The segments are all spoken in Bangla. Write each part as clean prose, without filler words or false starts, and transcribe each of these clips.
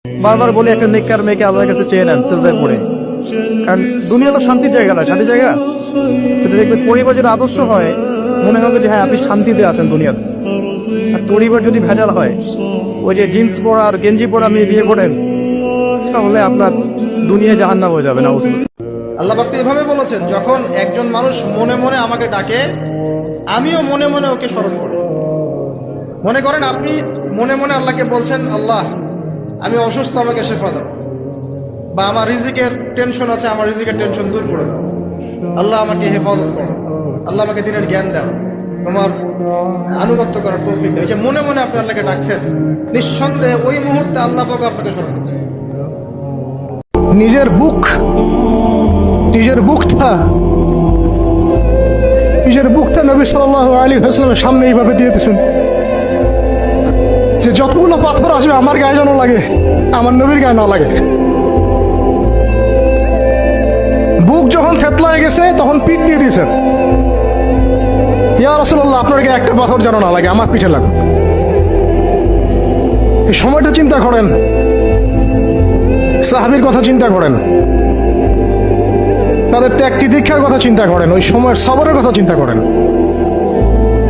বারবার বলি একটা নেককার মেয়েকে আল্লাহর কাছে চেয়ে নেন সিজদায় পড়ে, কারণ দুনিয়া তো শান্তির জায়গা না, শান্তির জায়গা কিন্তু দেখবেন পরিবার যদি আদর্শ হয় মনে হবে যে হ্যাঁ আপনি শান্তিতে আছেন দুনিয়াতে। আর পরিবার যদি ভেজাল হয়, ওই যে জিন্স পরা আর গেঞ্জি পরা আপনি বিয়ে করেন, তাহলে আপনার দুনিয়া জাহান্নাম হয়ে যাবে না। আল্লাহ পাক তো এভাবে বলেছেন, যখন একজন মানুষ মনে মনে আমাকে ডাকে আমিও মনে মনে ওকে স্মরণ করি। মনে করেন আপনি মনে মনে আল্লাহকে বলছেন, আল্লাহ আমি অসুস্থ, আমাকে শেফা দাও, বা আমার রিজিকের টেনশন আছে, আমার রিজিকের টেনশন দূর করে দাও, আল্লাহ আমাকে হেফাজত করো, আল্লাহ আমাকে দিনের জ্ঞান দাও, তোমার আনুগত্য করার তৌফিক দাও। এই যে মনে মনে আপনি আল্লাহকে ডাকছেন, নিঃসন্দেহে ওই মুহূর্তে আল্লাহ পাক আপনাকে স্মরণ করছেন। নিজের বুকটা নবী সাল্লাল্লাহু আলাইহি ওয়াসাল্লামের সামনে এইভাবে দিয়ে দিয়েছেন যে যতগুলো পাথর আসবে আমার গায়ে যেন লাগে, আমার নবীর গায়ে না লাগে। বুক যখন থেতলায় গেছে তখন পিঠ দিয়ে দিয়েছেন, ইয়া রাসূলুল্লাহ আপনার গায়ে একটা পাথর যেন না লাগে, আমার পিঠে লাগুক। এই সময়টা চিন্তা করেন, সাহাবীর কথা চিন্তা করেন, তাদের ত্যাগ তিতিক্ষার কথা চিন্তা করেন, ওই সময়ের সবরের কথা চিন্তা করেন।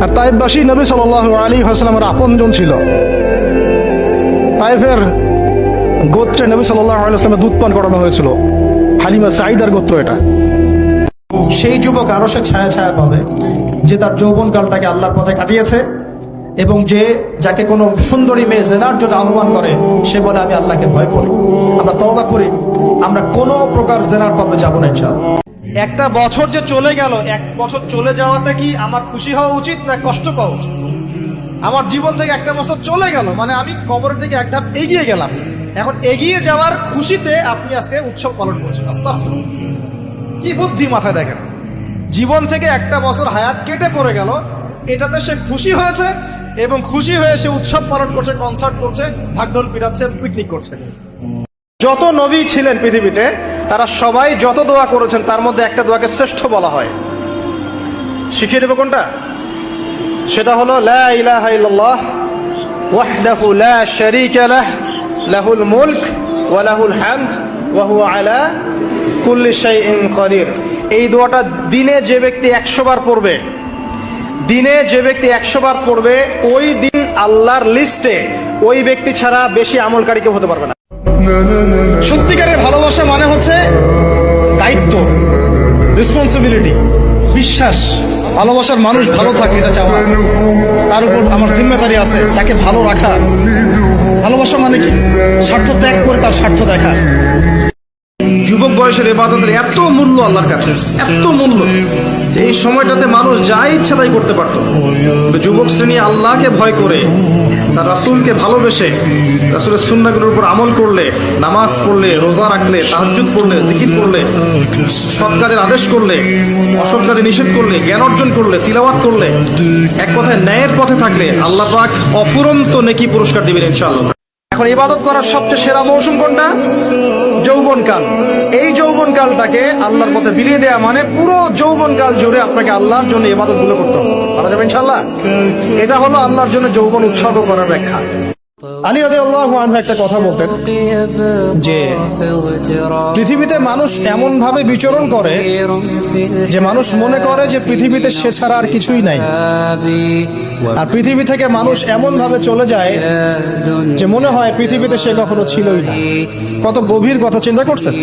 আর তায়েফবাসী নবী সাল্লাল্লাহু আলাইহি ওয়াসাল্লামের আপনজন ছিল। তায়েফের গোত্রে নবী সাল্লাল্লাহু আলাইহি ওয়াসাল্লামের দুধ পান করানো হয়েছিল, হালিমা সাঈদার গোত্র এটা। সেই যুবক আরো সে ছায়া ছায়া পাবে যে তার যৌবনকালটাকে আল্লাহর পথে কাটিয়েছে, এবং যাকে কোনো সুন্দরী মেয়ে জেনার জন্য আহ্বান করে সে বলে আমি আল্লাহকে ভয় করি। আমরা তওবা করি, আমরা কোনো প্রকার জেনার পাবে যাবো না ইনশাআল্লাহ। একটা বছর যে চলে গেল, এক বছর চলে যাওয়াতে কি আমার খুশি হওয়া উচিত না কষ্ট পাওয়া উচিত? আমার জীবন থেকে একটা বছর চলে গেল মানে আমি কবরের দিকে এক ধাপ এগিয়ে গেলাম। এখন এগিয়ে যাওয়ার খুশিতে আপনি আজকে উৎসব পালন করছেন। আস্তাগফিরুল্লাহ, কি বুদ্ধি মাথায় দেখেন। জীবন থেকে একটা বছর হায়াত কেটে পড়ে গেল, এটাতে সে খুশি হয়েছে এবং খুশি হয়ে সে উৎসব পালন করছে, কনসার্ট করছে, ঢাকঢোল পিটাচ্ছে, পিকনিক করছে। যত নবী ছিলেন পৃথিবীতে তারা সবাই যত দোয়া করেছেন তার মধ্যে একটা দোয়াকে শ্রেষ্ঠ বলা হয়। শিখিয়ে দেব কোনটা? সেটা হলো লা ইলাহা ইল্লাল্লাহ ওয়াহদাহু লা শারীকা লাহ লাহুল মুলক ওয়া লাহুল হামদ ওয়া হুয়া আলা কুল্লি শাইইন কাদির। এই দোয়াটা দিনে যে ব্যক্তি 100 বার পড়বে, দিনে যে ব্যক্তি 100 বার পড়বে, ওই দিন আল্লাহর লিস্টে ওই ব্যক্তি ছাড়া বেশি আমলকারী কেউ হতে পারবে না। সত্যিকারের ভালোবাসা মানে হচ্ছে দায়িত্ব, রেসপন্সিবিলিটি, বিশ্বাস। ভালোবাসার মানুষ ভালো থাকে এটা চাওয়া, তার উপর আমার জিম্মেদারি আছে তাকে ভালো রাখা। ভালোবাসা মানে কি? স্বার্থ ত্যাগ করে তার স্বার্থ দেখা। যুবক বয়সের ইবাদতের এত মূল্য আল্লাহর কাছে, এত মূল্য যে এই সময়টাতে মানুষ যা ইচ্ছা তাই করতে পারত। যুবক শ্রেণী আল্লাহকে ভয় করে, তার রাসূলকে ভালোবেসে, রাসূলের সুন্নাহগুলোর উপর আমল করলে, নামাজ পড়লে, রোজা রাখলে, তাহাজ্জুদ পড়লে, জিকির করলে, সৎ কাজের আদেশ করলে, অসৎ কাজে নিষেধ করলে, জ্ঞান অর্জন করলে, তিলাওয়াত করলে, এক কথায় ন্যায়ের পথে থাকলে আল্লাহ পাক অফুরন্ত নেকি পুরস্কার দিবেন ইনশাআল্লাহ। এখন ইবাদত করার সবচেয়ে সেরা মৌসুম কোনটা? যৌবনকাল। এই যৌবনকালটাকে আল্লাহর পথে বিলিয়ে দেয়া মানে পুরো যৌবনকাল জুড়ে আপনাকে আল্লাহর জন্য ইবাদত গুলো করতে হবে। পারা যাবে ইনশাআল্লাহ। এটা হলো আল্লাহর জন্য যৌবন উৎসর্গ করার ব্যাখ্যা। আলী রাদিয়াল্লাহু আনহু একটা কথা বলতেন যে পৃথিবীতে মানুষ এমন ভাবে বিচরণ করে যে মানুষ মনে করে যে পৃথিবীতে সে ছাড়া আর কিছুই নাই, আর পৃথিবী থেকে মানুষ এমন ভাবে চলে যায় যে মনে হয় পৃথিবীতে সে কখনো ছিলই না। কত গভীর কথা চিন্তা করছেন?